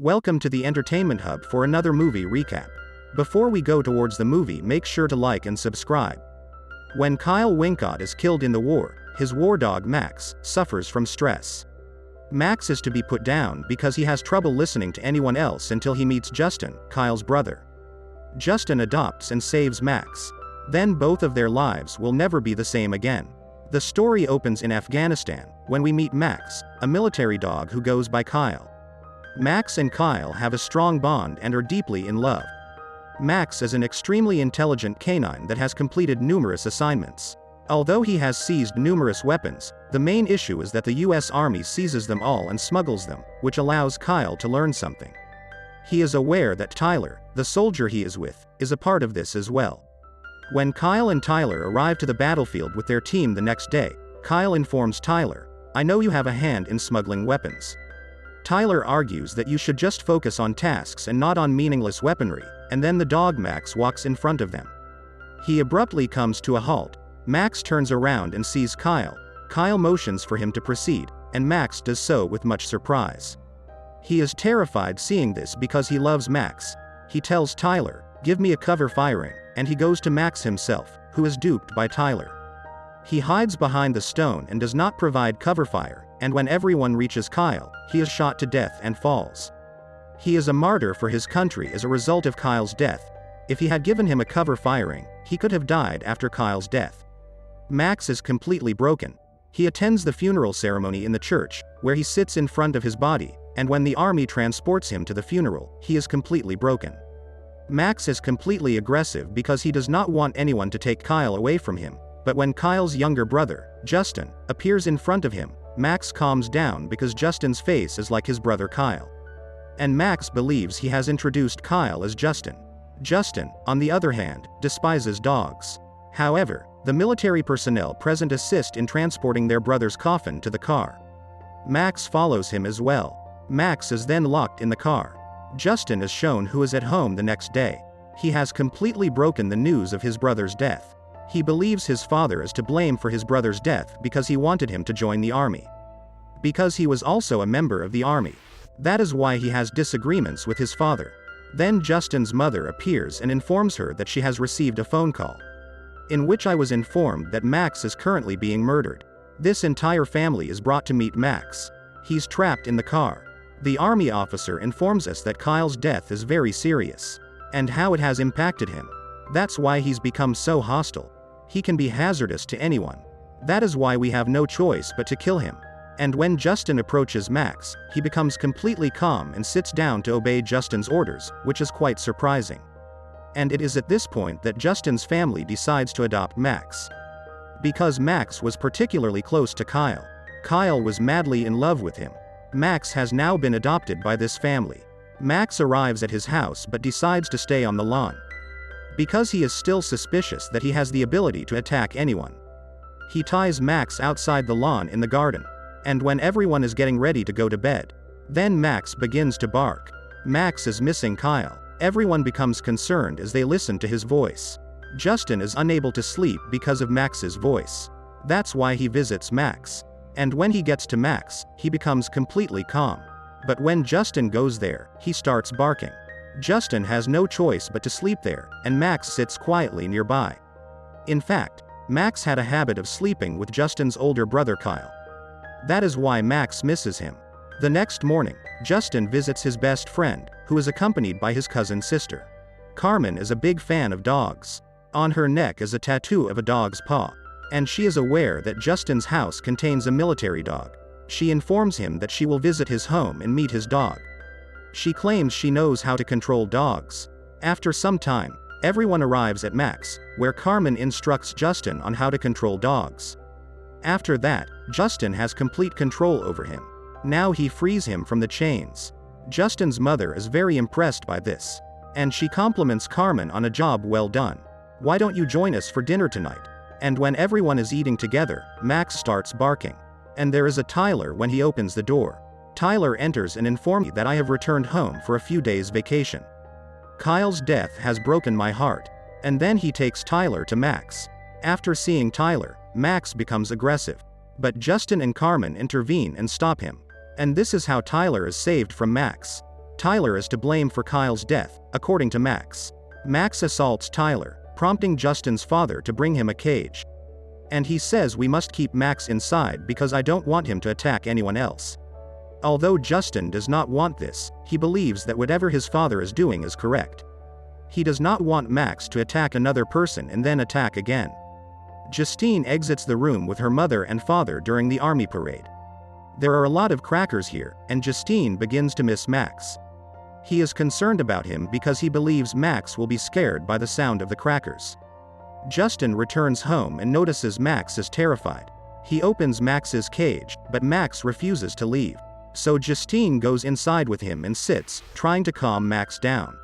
Welcome to the Entertainment Hub for another movie recap. Before we go towards the movie, make sure to like and subscribe. When Kyle Wincott is killed in the war, his war dog Max suffers from stress. Max is to be put down because he has trouble listening to anyone else until he meets Justin, Kyle's brother. Justin adopts and saves Max. Then both of their lives will never be the same again. The story opens in Afghanistan, when we meet Max, a military dog who goes by Kyle. Max and Kyle have a strong bond and are deeply in love. Max is an extremely intelligent canine that has completed numerous assignments. Although he has seized numerous weapons, the main issue is that the US Army seizes them all and smuggles them, which allows Kyle to learn something. He is aware that Tyler, the soldier he is with, is a part of this as well. When Kyle and Tyler arrive to the battlefield with their team the next day, Kyle informs Tyler, "I know you have a hand in smuggling weapons." Tyler argues that you should just focus on tasks and not on meaningless weaponry, and then the dog Max walks in front of them. He abruptly comes to a halt. Max turns around and sees Kyle. Kyle motions for him to proceed, and Max does so with much surprise. He is terrified seeing this because he loves Max. He tells Tyler, "Give me a cover firing," and he goes to Max himself, who is duped by Tyler. He hides behind the stone and does not provide cover fire, and when everyone reaches Kyle, he is shot to death and falls. He is a martyr for his country as a result of Kyle's death. If he had given him a cover firing, he could have died after Kyle's death. Max is completely broken. He attends the funeral ceremony in the church, where he sits in front of his body, and when the army transports him to the funeral, he is completely broken. Max is completely aggressive because he does not want anyone to take Kyle away from him, but when Kyle's younger brother, Justin, appears in front of him, Max calms down because Justin's face is like his brother Kyle. And Max believes he has introduced Kyle as Justin. Justin, on the other hand, despises dogs. However, the military personnel present assist in transporting their brother's coffin to the car. Max follows him as well. Max is then locked in the car. Justin is shown who is at home the next day. He has completely broken the news of his brother's death. He believes his father is to blame for his brother's death because he wanted him to join the army. Because he was also a member of the army. That is why he has disagreements with his father. Then Justin's mother appears and informs her that she has received a phone call, in which I was informed that Max is currently being murdered. This entire family is brought to meet Max. He's trapped in the car. The army officer informs us that Kyle's death is very serious, and how it has impacted him. That's why he's become so hostile. He can be hazardous to anyone. That is why we have no choice but to kill him. And when Justin approaches Max, he becomes completely calm and sits down to obey Justin's orders, which is quite surprising. And it is at this point that Justin's family decides to adopt Max. Because Max was particularly close to Kyle. Kyle was madly in love with him. Max has now been adopted by this family. Max arrives at his house but decides to stay on the lawn, because he is still suspicious that he has the ability to attack anyone. He ties Max outside the lawn in the garden. And when everyone is getting ready to go to bed, then Max begins to bark. Max is missing Kyle. Everyone becomes concerned as they listen to his voice. Justin is unable to sleep because of Max's voice. That's why he visits Max. And when he gets to Max, he becomes completely calm. But when Justin goes there, he starts barking. Justin has no choice but to sleep there, and Max sits quietly nearby. In fact, Max had a habit of sleeping with Justin's older brother Kyle. That is why Max misses him. The next morning, Justin visits his best friend, who is accompanied by his cousin's sister. Carmen is a big fan of dogs. On her neck is a tattoo of a dog's paw. And she is aware that Justin's house contains a military dog. She informs him that she will visit his home and meet his dog. She claims she knows how to control dogs. After some time, everyone arrives at Max, where Carmen instructs Justin on how to control dogs. After that, Justin has complete control over him. Now he frees him from the chains. Justin's mother is very impressed by this, and she compliments Carmen on a job well done. "Why don't you join us for dinner tonight?" And when everyone is eating together, Max starts barking. And there is a Tyler when he opens the door. Tyler enters and informs me that I have returned home for a few days vacation. Kyle's death has broken my heart. And then he takes Tyler to Max. After seeing Tyler, Max becomes aggressive. But Justin and Carmen intervene and stop him. And this is how Tyler is saved from Max. Tyler is to blame for Kyle's death, according to Max. Max assaults Tyler, prompting Justin's father to bring him a cage. And he says we must keep Max inside because I don't want him to attack anyone else. Although Justin does not want this, he believes that whatever his father is doing is correct. He does not want Max to attack another person and then attack again. Justine exits the room with her mother and father during the army parade. There are a lot of crackers here, and Justine begins to miss Max. He is concerned about him because he believes Max will be scared by the sound of the crackers. Justin returns home and notices Max is terrified. He opens Max's cage, but Max refuses to leave. So Justine goes inside with him and sits, trying to calm Max down.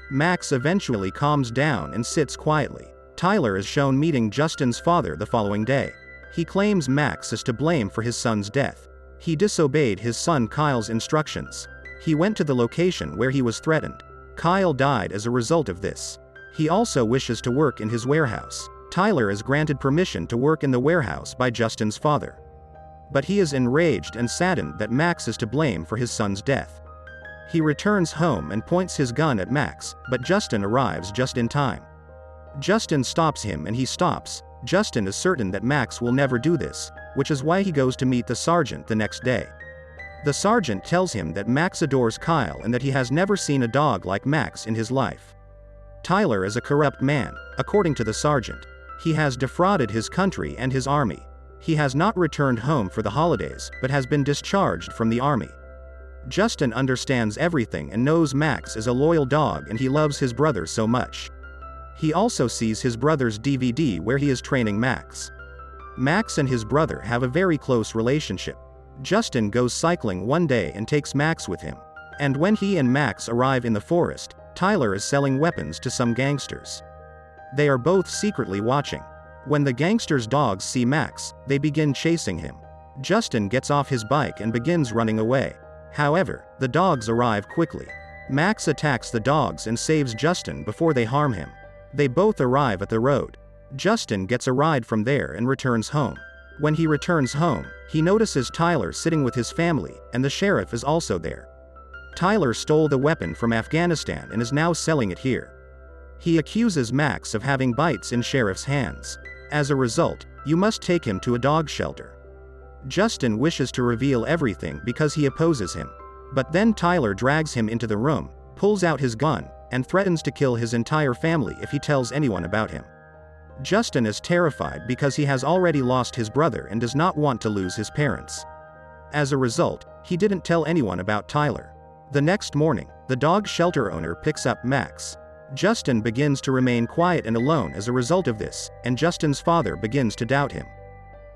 Max eventually calms down and sits quietly. Tyler is shown meeting Justin's father the following day. He claims Max is to blame for his son's death. He disobeyed his son Kyle's instructions. He went to the location where he was threatened. Kyle died as a result of this. He also wishes to work in his warehouse. Tyler is granted permission to work in the warehouse by Justin's father. But he is enraged and saddened that Max is to blame for his son's death. He returns home and points his gun at Max, but Justin arrives just in time. Justin stops him and he stops. Justin is certain that Max will never do this, which is why he goes to meet the sergeant the next day. The sergeant tells him that Max adores Kyle and that he has never seen a dog like Max in his life. Tyler is a corrupt man, according to the sergeant. He has defrauded his country and his army. He has not returned home for the holidays, but has been discharged from the army. Justin understands everything and knows Max is a loyal dog and he loves his brother so much. He also sees his brother's DVD where he is training Max. Max and his brother have a very close relationship. Justin goes cycling one day and takes Max with him. And when he and Max arrive in the forest, Tyler is selling weapons to some gangsters. They are both secretly watching. When the gangsters' dogs see Max, they begin chasing him. Justin gets off his bike and begins running away. However, the dogs arrive quickly. Max attacks the dogs and saves Justin before they harm him. They both arrive at the road. Justin gets a ride from there and returns home. When he returns home, he notices Tyler sitting with his family, and the sheriff is also there. Tyler stole the weapon from Afghanistan and is now selling it here. He accuses Max of having bites in sheriff's hands. As a result, you must take him to a dog shelter. Justin wishes to reveal everything because he opposes him. But then Tyler drags him into the room, pulls out his gun, and threatens to kill his entire family if he tells anyone about him. Justin is terrified because he has already lost his brother and does not want to lose his parents. As a result, he didn't tell anyone about Tyler. The next morning, the dog shelter owner picks up Max. Justin begins to remain quiet and alone as a result of this, and Justin's father begins to doubt him.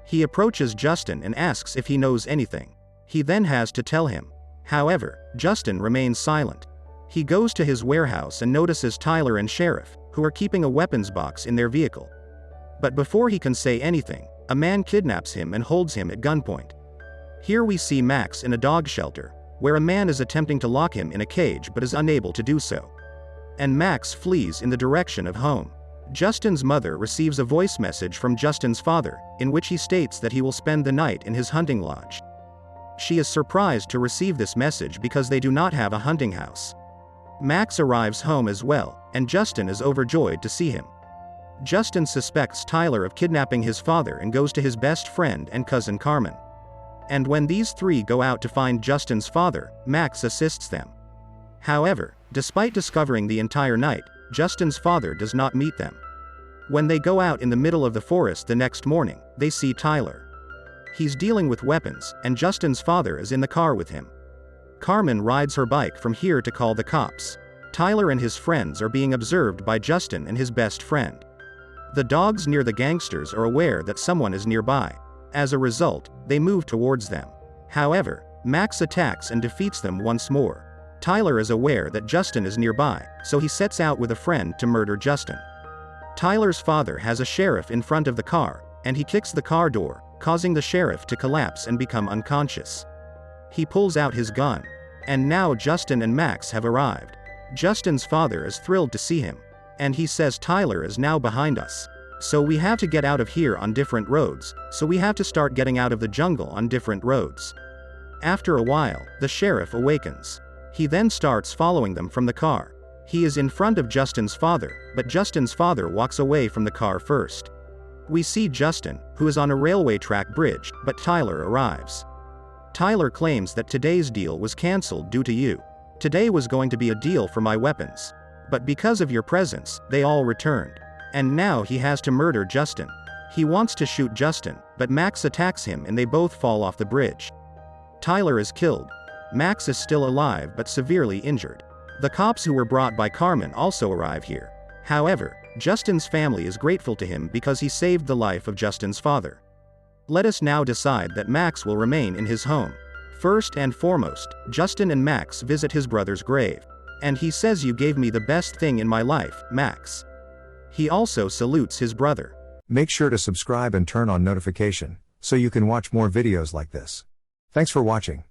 He approaches Justin and asks if he knows anything. He then has to tell him. However, Justin remains silent. He goes to his warehouse and notices Tyler and Sheriff, who are keeping a weapons box in their vehicle. But before he can say anything, a man kidnaps him and holds him at gunpoint. Here we see Max in a dog shelter, where a man is attempting to lock him in a cage but is unable to do so. And Max flees in the direction of home. Justin's mother receives a voice message from Justin's father, in which he states that he will spend the night in his hunting lodge. She is surprised to receive this message because they do not have a hunting house. Max arrives home as well, and Justin is overjoyed to see him. Justin suspects Tyler of kidnapping his father and goes to his best friend and cousin Carmen. And when these three go out to find Justin's father, Max assists them. However, despite discovering the entire night, Justin's father does not meet them. When they go out in the middle of the forest the next morning, they see Tyler. He's dealing with weapons, and Justin's father is in the car with him. Carmen rides her bike from here to call the cops. Tyler and his friends are being observed by Justin and his best friend. The dogs near the gangsters are aware that someone is nearby. As a result, they move towards them. However, Max attacks and defeats them once more. Tyler is aware that Justin is nearby, so he sets out with a friend to murder Justin. Tyler's father has a sheriff in front of the car, and he kicks the car door, causing the sheriff to collapse and become unconscious. He pulls out his gun. And now Justin and Max have arrived. Justin's father is thrilled to see him. And he says Tyler is now behind us. So we have to get out of here on different roads, so we have to start getting out of the jungle on different roads. After a while, the sheriff awakens. He then starts following them from the car. He is in front of Justin's father, but Justin's father walks away from the car first. We see Justin, who is on a railway track bridge, but Tyler arrives. Tyler claims that today's deal was cancelled due to you. Today was going to be a deal for my weapons. But because of your presence, they all returned. And now he has to murder Justin. He wants to shoot Justin, but Max attacks him and they both fall off the bridge. Tyler is killed. Max is still alive but severely injured. The cops who were brought by Carmen also arrive here. However, Justin's family is grateful to him because he saved the life of Justin's father. Let us now decide that Max will remain in his home. First and foremost, Justin and Max visit his brother's grave. And he says, "You gave me the best thing in my life, Max." He also salutes his brother. Make sure to subscribe and turn on notification, so you can watch more videos like this. Thanks for watching.